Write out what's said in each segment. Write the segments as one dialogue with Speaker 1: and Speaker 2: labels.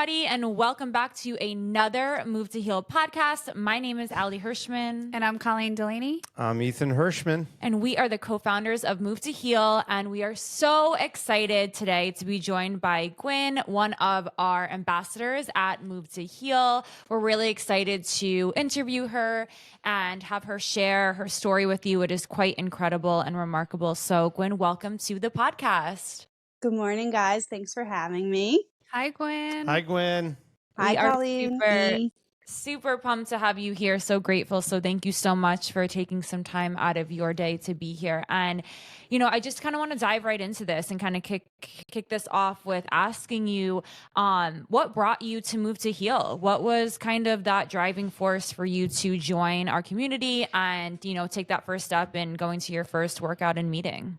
Speaker 1: everybody, and welcome back to another Move to Heal podcast. My name is Allie Hirschman.
Speaker 2: And I'm Colleen Delaney.
Speaker 3: I'm Ethan Hirschman.
Speaker 1: And we are the co-founders of Move to Heal, and we are so excited today to be joined by Guin, one of our ambassadors at Move to Heal. We're really excited to interview her and have her share her story with you. It is quite incredible and remarkable. So, Guin, welcome to the podcast.
Speaker 4: Good morning, guys. Thanks for having me.
Speaker 2: Hi, Gwen.
Speaker 3: Hi, Gwen.
Speaker 4: Hi,
Speaker 1: We are
Speaker 4: Colleen.
Speaker 1: super pumped to have you here. So grateful. So thank you so much for taking some time out of your day to be here. And, you know, I just kind of want to dive right into this and kind of kick this off with asking you, what brought you to Move to Heal? What was kind of that driving force for you to join our community and, you know, take that first step in going to your first workout and meeting?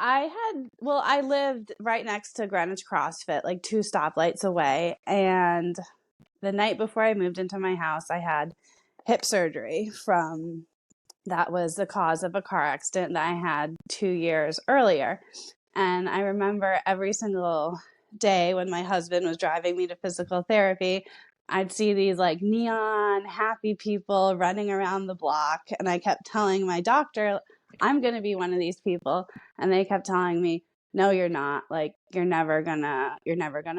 Speaker 4: I lived right next to Greenwich CrossFit, like 2 stoplights away. And the night before I moved into my house, I had hip surgery that was the cause of a car accident that I had 2 years earlier. And I remember every single day when my husband was driving me to physical therapy, I'd see these like neon happy people running around the block. And I kept telling my doctor, I'm going to be one of these people. And they kept telling me, no, you're not. Like, you're never gonna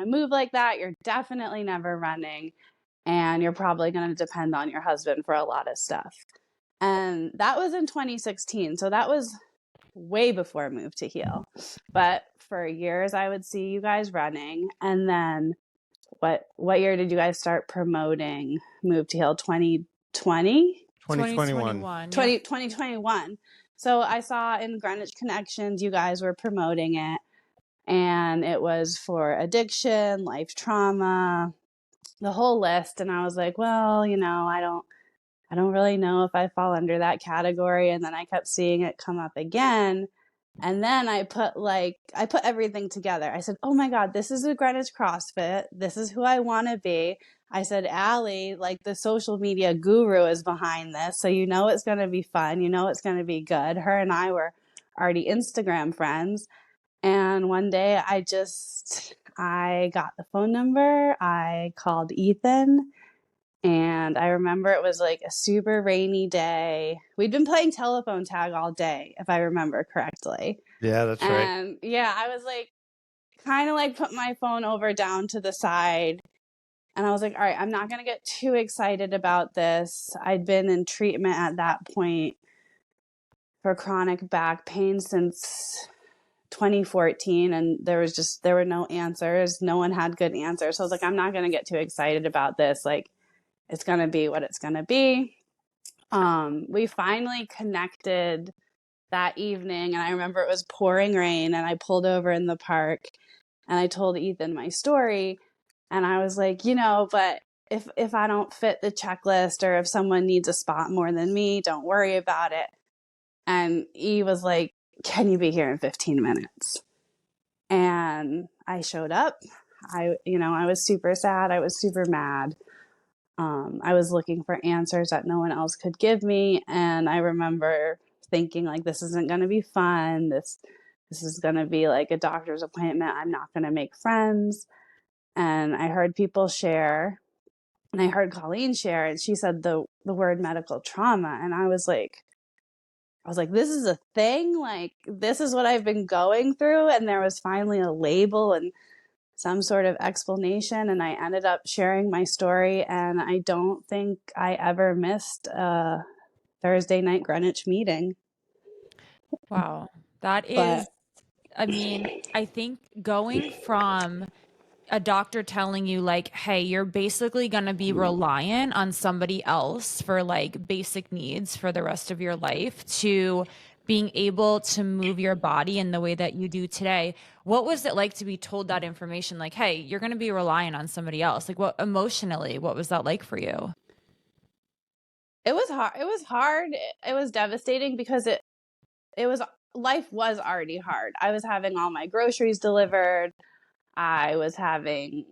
Speaker 4: move like that. You're definitely never running. And you're probably going to depend on your husband for a lot of stuff. And that was in 2016. So that was way before Move to Heal. But for years, I would see you guys running. And then what year did you guys start promoting Move to Heal? 2020?
Speaker 3: 2021.
Speaker 4: 2021. So I saw in Greenwich Connections, you guys were promoting it, and it was for addiction, life trauma, the whole list. And I was like, well, you know, I don't really know if I fall under that category. And then I kept seeing it come up again. And then I put everything together. I said, oh my God, this is a Greenwich CrossFit. This is who I want to be. I said, Allie, like the social media guru is behind this. So you know it's going to be fun. You know it's going to be good. Her and I were already Instagram friends. And one day I got the phone number. I called Ethan. And I remember it was like a super rainy day. We'd been playing telephone tag all day, if I remember correctly.
Speaker 3: Yeah, that's right.
Speaker 4: And yeah, I was like, kind of like put my phone over down to the side. And I was like, all right, I'm not going to get too excited about this. I'd been in treatment at that point for chronic back pain since 2014. And there were no answers. No one had good answers. So I was like, I'm not going to get too excited about this. Like, it's going to be what it's going to be. We finally connected that evening. And I remember it was pouring rain and I pulled over in the park and I told Ethan my story. And I was like, you know, but if I don't fit the checklist or if someone needs a spot more than me, don't worry about it. And he was like, can you be here in 15 minutes? And I showed up. I was super sad. I was super mad. I was looking for answers that no one else could give me. And I remember thinking like, this isn't going to be fun. This is going to be like a doctor's appointment. I'm not going to make friends. And I heard people share, and I heard Colleen share, and she said the word medical trauma. And I was like, this is a thing? Like, this is what I've been going through. And there was finally a label and some sort of explanation. And I ended up sharing my story. And I don't think I ever missed a Thursday night Greenwich meeting.
Speaker 1: Wow. I think going from a doctor telling you like, hey, you're basically going to be reliant on somebody else for like basic needs for the rest of your life to being able to move your body in the way that you do today. What was it like to be told that information? Like, hey, you're going to be reliant on somebody else. Like what was that like for you?
Speaker 4: It was hard. It was hard. It was devastating because life was already hard. I was having all my groceries delivered. I was having,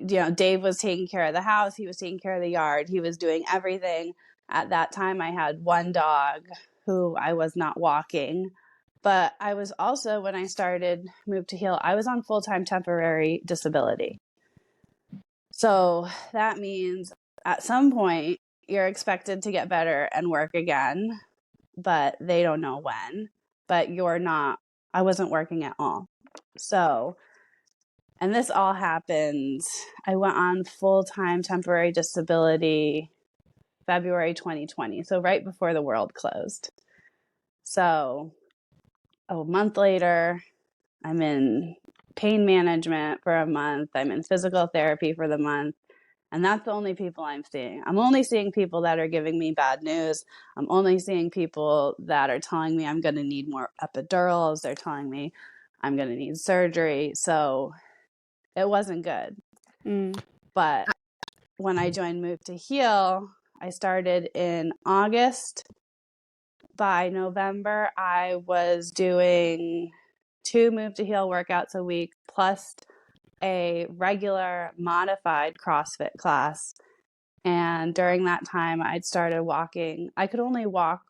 Speaker 4: Dave was taking care of the house. He was taking care of the yard. He was doing everything. At that time, I had one dog who I was not walking. But I was also, when I started Move to Heal, I was on full-time temporary disability. So that means at some point you're expected to get better and work again, but they don't know when. But you're not, I wasn't working at all. So, and this all happened, I went on full-time temporary disability February 2020, so right before the world closed. So a month later, I'm in pain management for a month. I'm in physical therapy for the month. And that's the only people I'm seeing. I'm only seeing people that are giving me bad news. I'm only seeing people that are telling me I'm going to need more epidurals. They're telling me I'm going to need surgery. So it wasn't good. But when I joined Move to Heal, I started in August. By November, I was doing 2 Move to Heal workouts a week plus a regular modified CrossFit class. And during that time, I'd started walking. I could only walk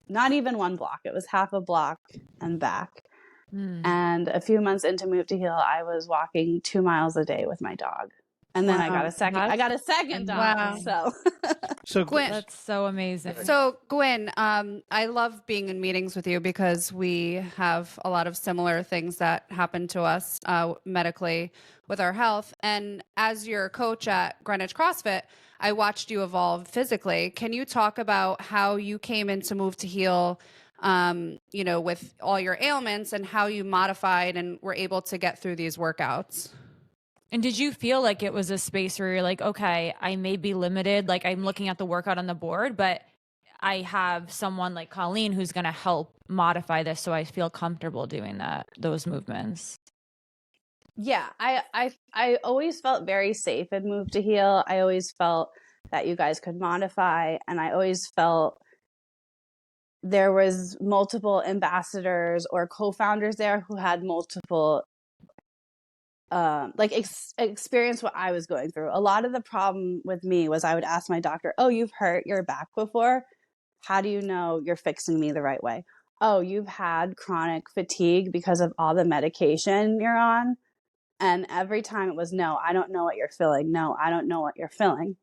Speaker 4: not even 1 block. It was half a block and back. And a few months into Move to Heal, I was walking 2 miles a day with my dog. And then I got a second dog.
Speaker 3: So
Speaker 2: Guin,
Speaker 1: That's so amazing.
Speaker 2: So Guin, I love being in meetings with you because we have a lot of similar things that happen to us medically with our health. And as your coach at Greenwich CrossFit, I watched you evolve physically. Can you talk about how you came into Move to Heal, with all your ailments, and how you modified and were able to get through these workouts?
Speaker 1: And did you feel like it was a space where you're like, okay, I may be limited, like I'm looking at the workout on the board, but I have someone like Colleen who's going to help modify this so I feel comfortable doing those movements?
Speaker 4: Yeah, I always felt very safe in Move to Heal. I always felt that you guys could modify, and I always felt there was multiple ambassadors or co-founders there who had multiple experience what I was going through. A lot of the problem with me was I would ask my doctor, "Oh, you've hurt your back before. How do you know you're fixing me the right way? Oh, you've had chronic fatigue because of all the medication you're on." And every time it was, "No, I don't know what you're feeling. No, I don't know what you're feeling."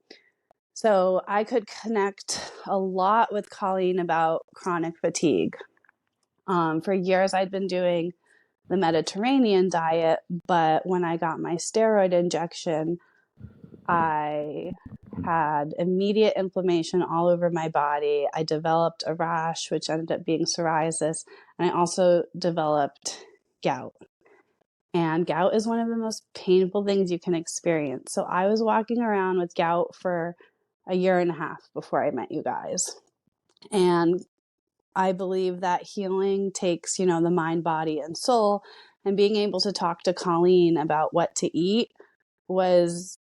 Speaker 4: So I could connect a lot with Colleen about chronic fatigue. For years, I'd been doing the Mediterranean diet, but when I got my steroid injection, I had immediate inflammation all over my body. I developed a rash, which ended up being psoriasis, and I also developed gout. And gout is one of the most painful things you can experience. So I was walking around with gout for a year and a half before I met you guys. And I believe that healing takes, the mind, body, and soul. And being able to talk to Colleen about what to eat was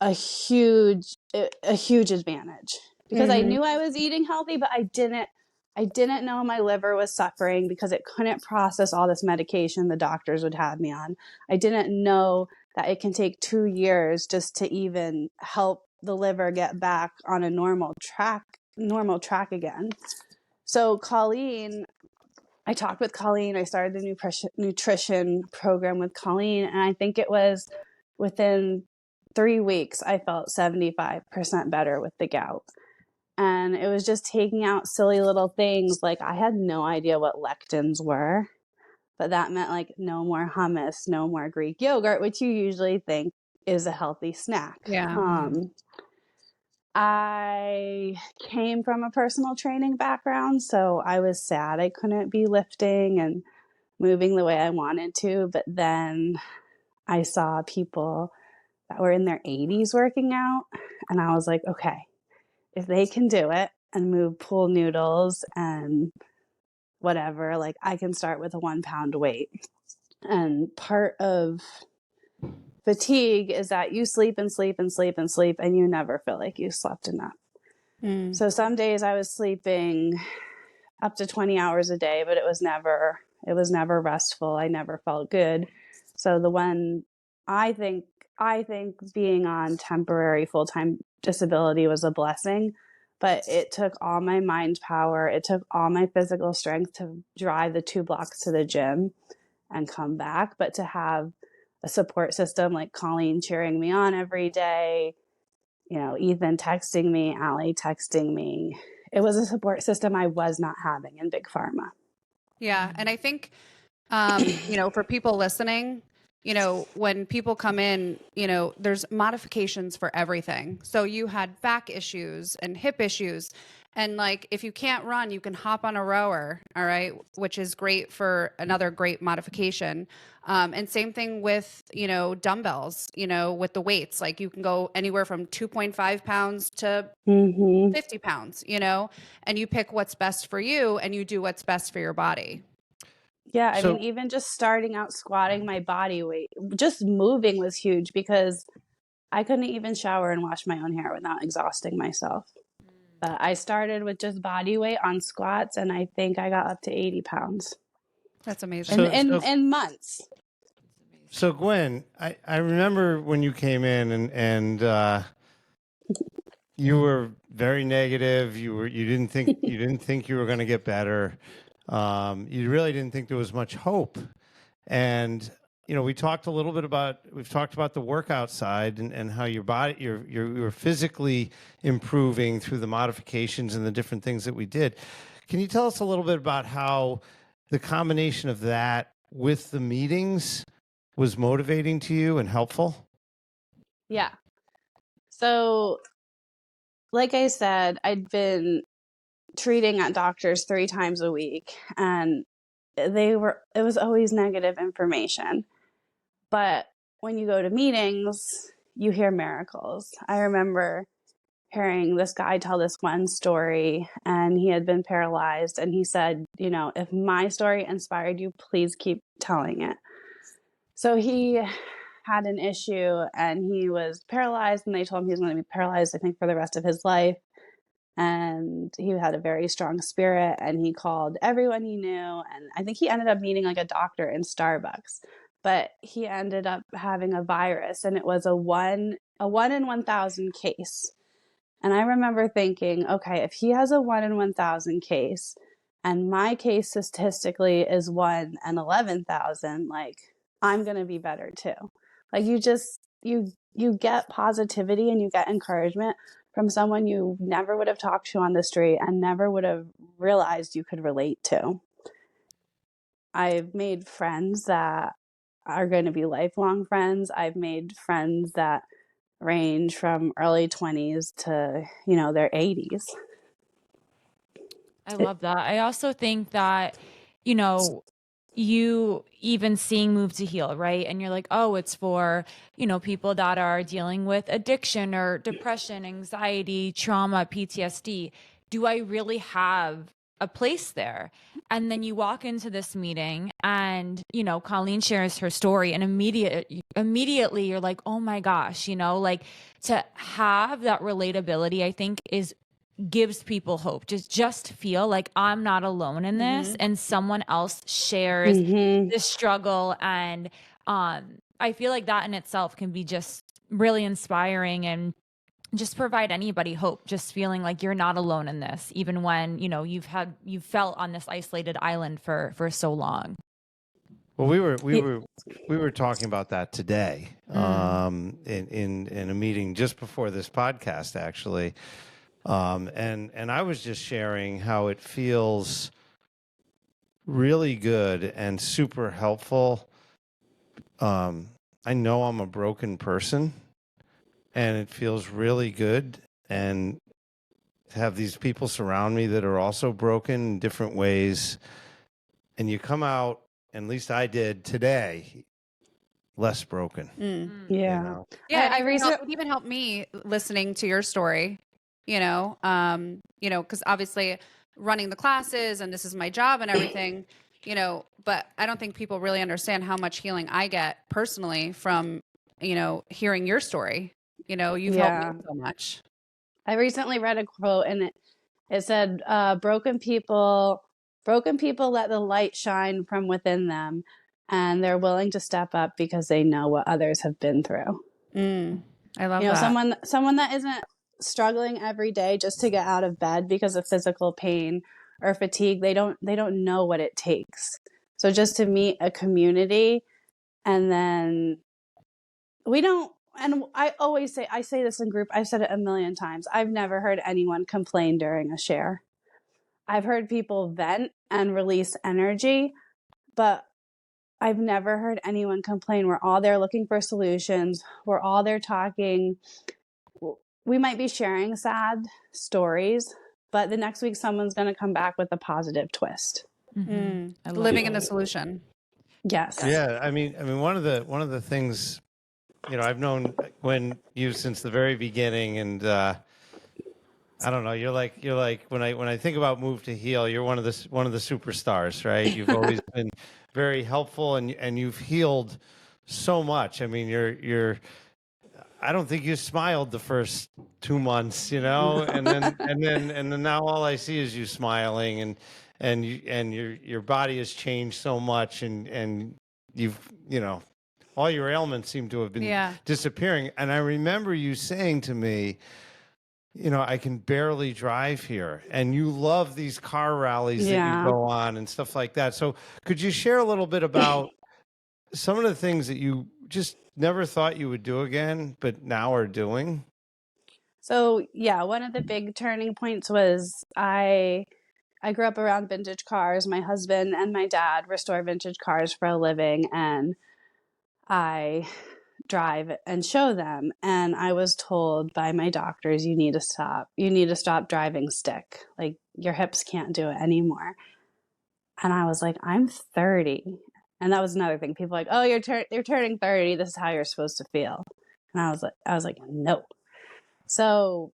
Speaker 4: a huge advantage, because I knew I was eating healthy, but I didn't know my liver was suffering because it couldn't process all this medication the doctors would have me on. I didn't know that it can take 2 years just to even help the liver get back on a normal track again. So I talked with Colleen. I started the nutrition program with Colleen, and I think it was within 3 weeks, I felt 75% better with the gout. And it was just taking out silly little things. Like, I had no idea what lectins were, but that meant like no more hummus, no more Greek yogurt, which you usually think is a healthy snack.
Speaker 2: Yeah.
Speaker 4: I came from a personal training background, so I was sad I couldn't be lifting and moving the way I wanted to. But then I saw people that were in their 80s working out, and I was like, okay, if they can do it and move pool noodles and whatever, like, I can start with a 1 pound weight. And part of fatigue is that you sleep and sleep and sleep and sleep, and you never feel like you slept enough. So some days I was sleeping up to 20 hours a day, but it was never restful. I never felt good. So I think being on temporary full-time disability was a blessing, but it took all my mind power. It took all my physical strength to drive the 2 blocks to the gym and come back. But to have a support system like Colleen cheering me on every day, Ethan texting me, Allie texting me, it was a support system I was not having in Big Pharma.
Speaker 2: Yeah. And I think, for people listening, when people come in, there's modifications for everything. So you had back issues and hip issues. And like, if you can't run, you can hop on a rower. All right. Which is great for another great modification. And same thing with, dumbbells, with the weights, like you can go anywhere from 2.5 pounds to 50 pounds, and you pick what's best for you and you do what's best for your body.
Speaker 4: Yeah, I mean, even just starting out squatting my body weight, just moving was huge because I couldn't even shower and wash my own hair without exhausting myself. But I started with just body weight on squats, and I think I got up to 80 pounds.
Speaker 2: That's amazing.
Speaker 4: In months.
Speaker 3: So Gwen, I remember when you came in and you were very negative. You didn't think you were going to get better. You really didn't think there was much hope. And, we've talked about the workout side and how your body, you're physically improving through the modifications and the different things that we did. Can you tell us a little bit about how the combination of that with the meetings was motivating to you and helpful?
Speaker 4: Yeah. So, like I said, I'd been treating at doctors 3 times a week, and it was always negative information. But when you go to meetings, you hear miracles. I remember hearing this guy tell this one story, and he had been paralyzed, and he said, if my story inspired you, please keep telling it. So he had an issue and he was paralyzed, and they told him he was going to be paralyzed, I think, for the rest of his life. And he had a very strong spirit, and he called everyone he knew. And I think he ended up meeting like a doctor in Starbucks, but he ended up having a virus, and it was a 1 in 1,000 case. And I remember thinking, okay, if he has a 1 in 1,000 case and my case statistically is 1 in 11,000, like I'm going to be better too. Like you get positivity and you get encouragement from someone you never would have talked to on the street and never would have realized you could relate to. I've made friends that are going to be lifelong friends. I've made friends that range from early 20s to, their 80s.
Speaker 1: I love that. I also think that, you even seeing Move to Heal, right? And you're like, oh, it's for, people that are dealing with addiction or depression, anxiety, trauma, PTSD. Do I really have a place there? And then you walk into this meeting and, Colleen shares her story, and immediately you're like, oh my gosh, like to have that relatability, I think gives people hope. Just feel like I'm not alone in this, and someone else shares this struggle. And I feel like that in itself can be just really inspiring and just provide anybody hope, just feeling like you're not alone in this, even when, you've felt on this isolated island for so long.
Speaker 3: Well, we were talking about that today in a meeting just before this podcast, actually. And I was just sharing how it feels really good and super helpful. I know I'm a broken person, and it feels really good and to have these people surround me that are also broken in different ways. And you come out, at least I did today, less broken.
Speaker 4: Yeah.
Speaker 2: Yeah. It even helped me listening to your story, because obviously running the classes and this is my job and everything, but I don't think people really understand how much healing I get personally from, hearing your story. You've helped me so much.
Speaker 4: I recently read a quote, and it said, broken people let the light shine from within them, and they're willing to step up because they know what others have been through.
Speaker 2: I love that.
Speaker 4: Someone that isn't struggling every day just to get out of bed because of physical pain or fatigue, they don't know what it takes. So just to meet a community, and then we don't, and I always say, I say this in group, I've said it a million times, I've never heard anyone complain during a share. I've heard people vent and release energy, but I've never heard anyone complain. We're all there looking for solutions. We're all there talking. We might be sharing sad stories, but the next week someone's going to come back with a positive twist.
Speaker 2: Living in the solution.
Speaker 4: Yes.
Speaker 3: Yeah, I mean, one of the things, I've known you since the very beginning, and I don't know, you're like when I think about Move to Heal, you're one of the superstars, right? You've always been very helpful, and you've healed so much. I mean, you're I don't think you smiled the first 2 months, and then now all I see is you smiling, and your body has changed so much, and you've all your ailments seem to have been disappearing. And I remember you saying to me, I can barely drive here, and you love these car rallies that you go on and stuff like that. So could you share a little bit about some of the things that you just never thought you would do again, but now are doing?
Speaker 4: So one of the big turning points was I grew up around vintage cars. My husband and my dad restore vintage cars for a living, and I drive and show them. And I was told by my doctors, you need to stop. You need to stop driving stick. Like, your hips can't do it anymore. And I was like, I'm 30. And that was another thing. People were like, oh, you're turning 30. This is how you're supposed to feel. And I was like, no. So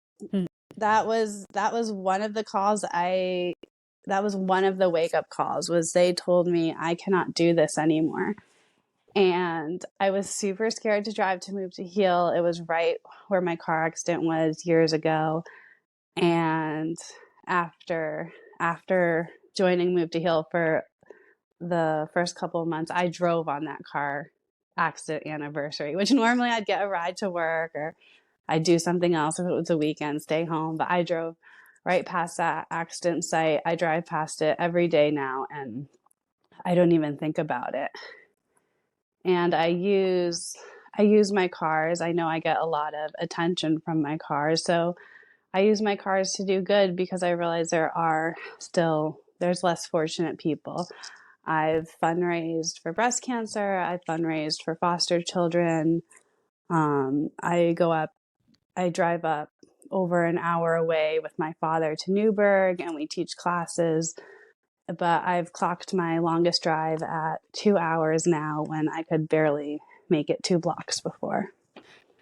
Speaker 4: that was one of the calls that was one of the wake up calls, was they told me I cannot do this anymore. And I was super scared to drive to Move to Heal. It was right where my car accident was years ago. And after joining Move to Heal for the first couple of months, I drove on that car accident anniversary, which normally I'd get a ride to work, or I'd do something else if it was a weekend, stay home. But I drove right past that accident site. I drive past it every day now, and I don't even think about it. And I use my cars. I know I get a lot of attention from my cars, so I use my cars to do good, because I realize there's less fortunate people. I've fundraised for breast cancer. I've fundraised for foster children. I drive up over an hour away with my father to Newburgh, and we teach classes. But I've clocked my longest drive at 2 hours now, when I could barely make it 2 blocks before.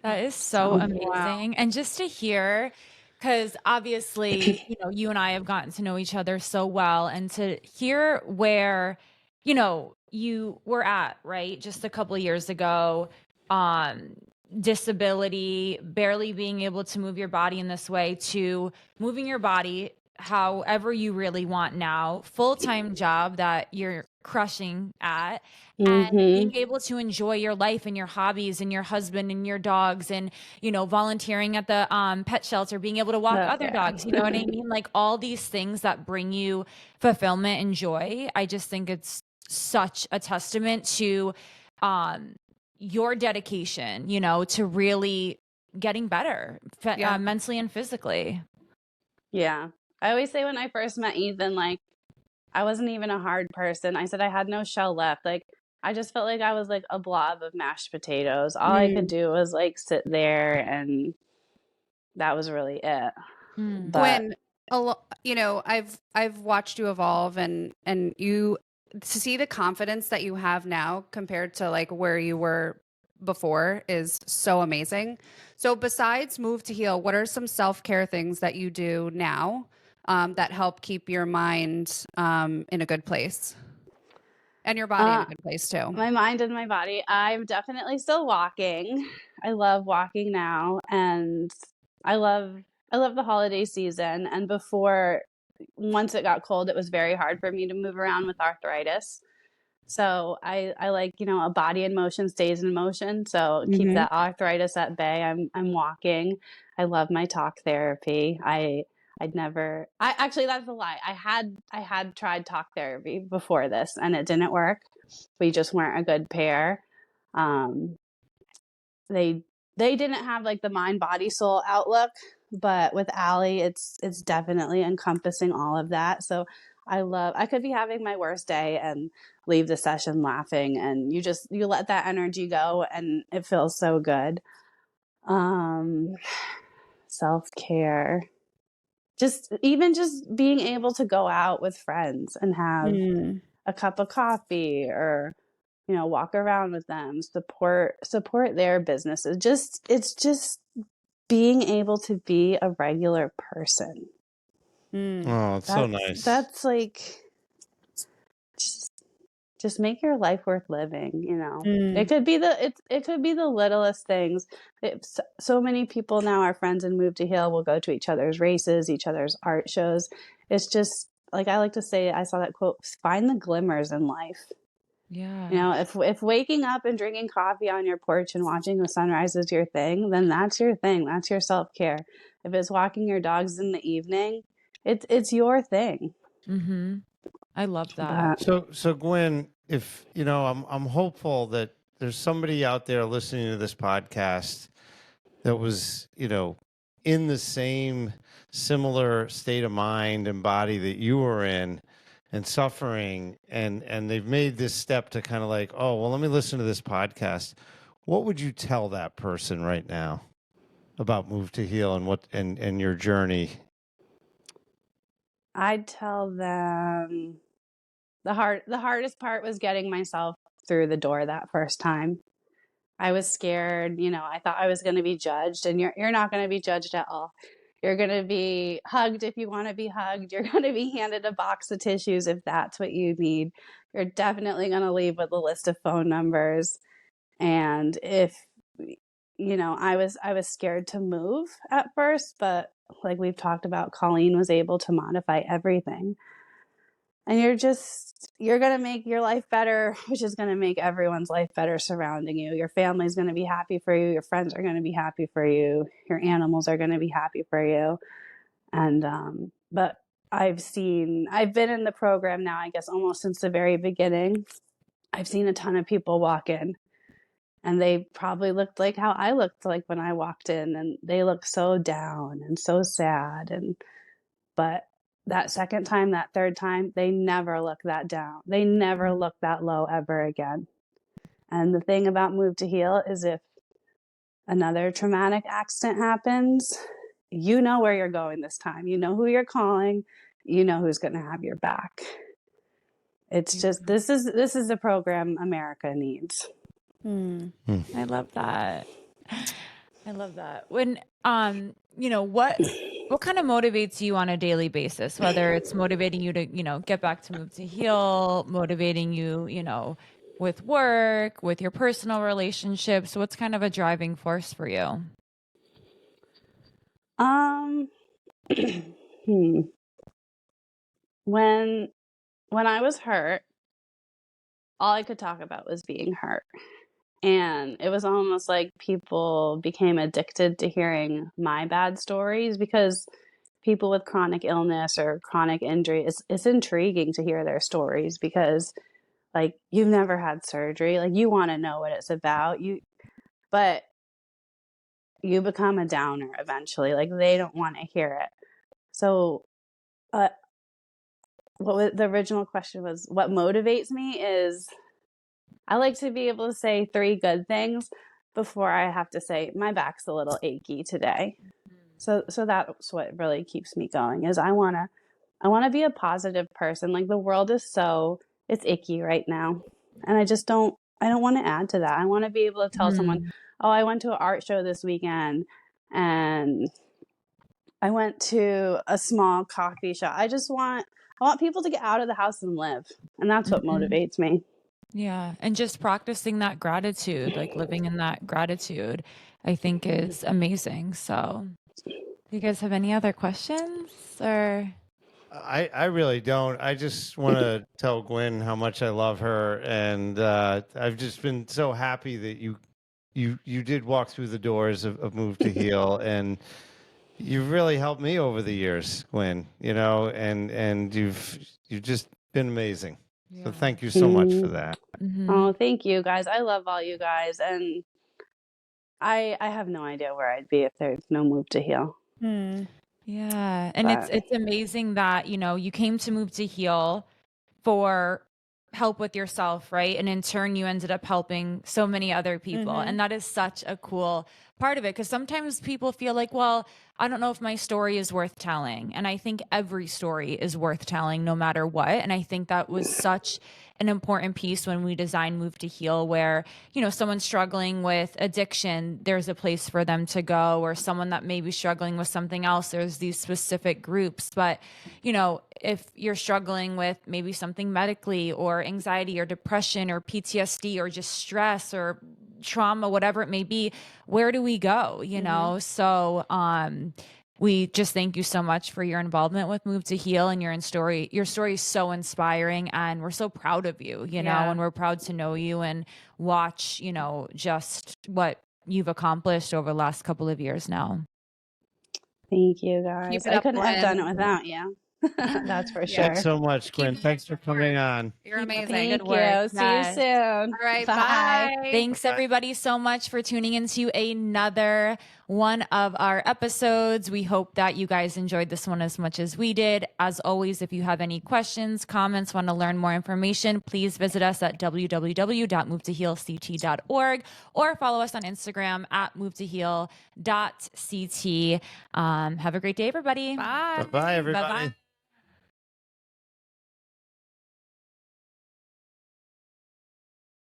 Speaker 1: That is so amazing.
Speaker 2: Wow.
Speaker 1: And just to hear, because obviously, you and I have gotten to know each other so well, and to hear where, you were at, right? Just a couple of years ago, disability, barely being able to move your body in this way, to moving your body however you really want now, full-time job that you're crushing at, and being able to enjoy your life and your hobbies and your husband and your dogs, and volunteering at the pet shelter, being able to walk other dogs, you know what I mean? Like, all these things that bring you fulfillment and joy. I just think it's such a testament to your dedication, to really getting better mentally and physically.
Speaker 4: Yeah. I always say, when I first met Ethan, like, I wasn't even a hard person. I said I had no shell left. Like, I just felt like I was like a blob of mashed potatoes. All I could do was like sit there, and that was really it. But
Speaker 2: Gwen, I've watched you evolve, and you, to see the confidence that you have now compared to like where you were before is so amazing. So besides Move to Heal, what are some self-care things that you do now that help keep your mind in a good place, and your body in a good place too?
Speaker 4: My mind and my body. I'm definitely still walking. I love walking now, and I love the holiday season. And once it got cold, it was very hard for me to move around with arthritis. So I like, a body in motion stays in motion. So keep that arthritis at bay. I'm walking. I love my talk therapy. I'd never, actually, that's a lie. I had tried talk therapy before this and it didn't work. We just weren't a good pair. Um, they didn't have like the mind, body, soul outlook, but with Allie, it's definitely encompassing all of that. So I could be having my worst day and leave the session laughing, and you let that energy go and it feels so good. Self-care. Just being able to go out with friends and have a cup of coffee, or walk around with them, support their businesses. It's just being able to be a regular person.
Speaker 3: Oh, it's so nice.
Speaker 4: That's like, just make your life worth living. It could be the littlest things. So many people now are friends and move to Heal. We'll go to each other's races, each other's art shows. It's just like, I like to say, I saw that quote, find the glimmers in life.
Speaker 1: Yeah.
Speaker 4: If waking up and drinking coffee on your porch and watching the sunrise is your thing, then that's your thing. That's your self-care. If it's walking your dogs in the evening, it's your thing.
Speaker 1: Mm-hmm. I love that.
Speaker 3: So Gwen, if I'm hopeful that there's somebody out there listening to this podcast that was, in the same similar state of mind and body that you were in, and suffering, and they've made this step to kind of like, oh, well, let me listen to this podcast. What would you tell that person right now about Move to Heal and your journey?
Speaker 4: I'd tell them the hardest part was getting myself through the door that first time. I was scared. I thought I was going to be judged, and you're not going to be judged at all. You're going to be hugged if you want to be hugged. You're going to be handed a box of tissues if that's what you need. You're definitely going to leave with a list of phone numbers. And if, I was scared to move at first, but like we've talked about, Colleen was able to modify everything. And you're going to make your life better, which is going to make everyone's life better surrounding you. Your family's going to be happy for you. Your friends are going to be happy for you. Your animals are going to be happy for you. And, but I've been in the program now, I guess, almost since the very beginning. I've seen a ton of people walk in, and they probably looked like how I looked like when I walked in, and they look so down and so sad. But that second time, that third time, they never look that down. They never look that low ever again. And the thing about Move to Heal is, if another traumatic accident happens, you know where you're going this time. You know who you're calling. You know who's going to have your back. It's just, this is the program America needs.
Speaker 1: I love that. I love that. When, what kind of motivates you on a daily basis, whether it's motivating you to, get back to Move to Heal, motivating you, with work, with your personal relationships, what's kind of a driving force for you?
Speaker 4: When I was hurt, all I could talk about was being hurt. And it was almost like people became addicted to hearing my bad stories, because people with chronic illness or chronic injury, it's intriguing to hear their stories, because like, you've never had surgery, like, you want to know what it's about, but you become a downer eventually. Like, they don't want to hear it. So the original question was, what motivates me is, I like to be able to say 3 good things before I have to say, my back's a little achy today. So that's what really keeps me going, is I want to be a positive person. Like, the world is it's icky right now. And I don't want to add to that. I want to be able to tell someone, oh, I went to an art show this weekend, and I went to a small coffee shop. I want people to get out of the house and live. And that's what motivates me.
Speaker 1: Yeah. And just practicing that gratitude, like living in that gratitude, I think is amazing. So do you guys have any other questions or?
Speaker 3: I really don't. I just want to tell Gwen how much I love her, and I've just been so happy that you did walk through the doors of Move to Heal, and you've really helped me over the years, Gwen. You know, and you've just been amazing. So thank you so much for that.
Speaker 1: Mm-hmm.
Speaker 4: Oh, thank you guys. I love all you guys, and I have no idea where I'd be if there's no Move to Heal.
Speaker 1: Yeah. And
Speaker 4: But
Speaker 1: it's amazing that, you know, you came to Move to Heal for help with yourself, right? And in turn, you ended up helping so many other people. And that is such a cool part of it, because sometimes people feel like, well, I don't know if my story is worth telling. And I think every story is worth telling no matter what. And I think that was such an important piece when we designed Move to Heal, where, you know, someone struggling with addiction, there's a place for them to go, or someone that may be struggling with something else, there's these specific groups. But, you know, if you're struggling with maybe something medically, or anxiety or depression or PTSD or just stress or trauma, whatever it may be, where do we go? You know? So, we just thank you so much for your involvement with Move to Heal, and your story. Your story is so inspiring, and we're so proud of you, you know, and we're proud to know you and watch, you know, just what you've accomplished over the last couple of years now.
Speaker 4: thank you guys.
Speaker 2: Keep it
Speaker 4: I
Speaker 2: up,
Speaker 4: couldn't have done it
Speaker 2: Gwen.
Speaker 4: without you. That's for sure.
Speaker 3: Thanks so much, Gwen.
Speaker 2: Keep
Speaker 3: Thanks for coming on.
Speaker 2: You're amazing.
Speaker 4: Thank
Speaker 1: Good
Speaker 4: you.
Speaker 1: work.
Speaker 4: See
Speaker 1: Yes.
Speaker 4: you soon.
Speaker 2: All right.
Speaker 4: Bye.
Speaker 2: Bye.
Speaker 1: Thanks everybody so much for tuning into another one of our episodes. We hope that you guys enjoyed this one as much as we did. As always, if you have any questions, comments, want to learn more information, please visit us at www.movetohealct.org, or follow us on Instagram at movetoheal.ct. Have a great day, everybody.
Speaker 2: Bye.
Speaker 3: Bye, everybody.
Speaker 1: Bye-bye.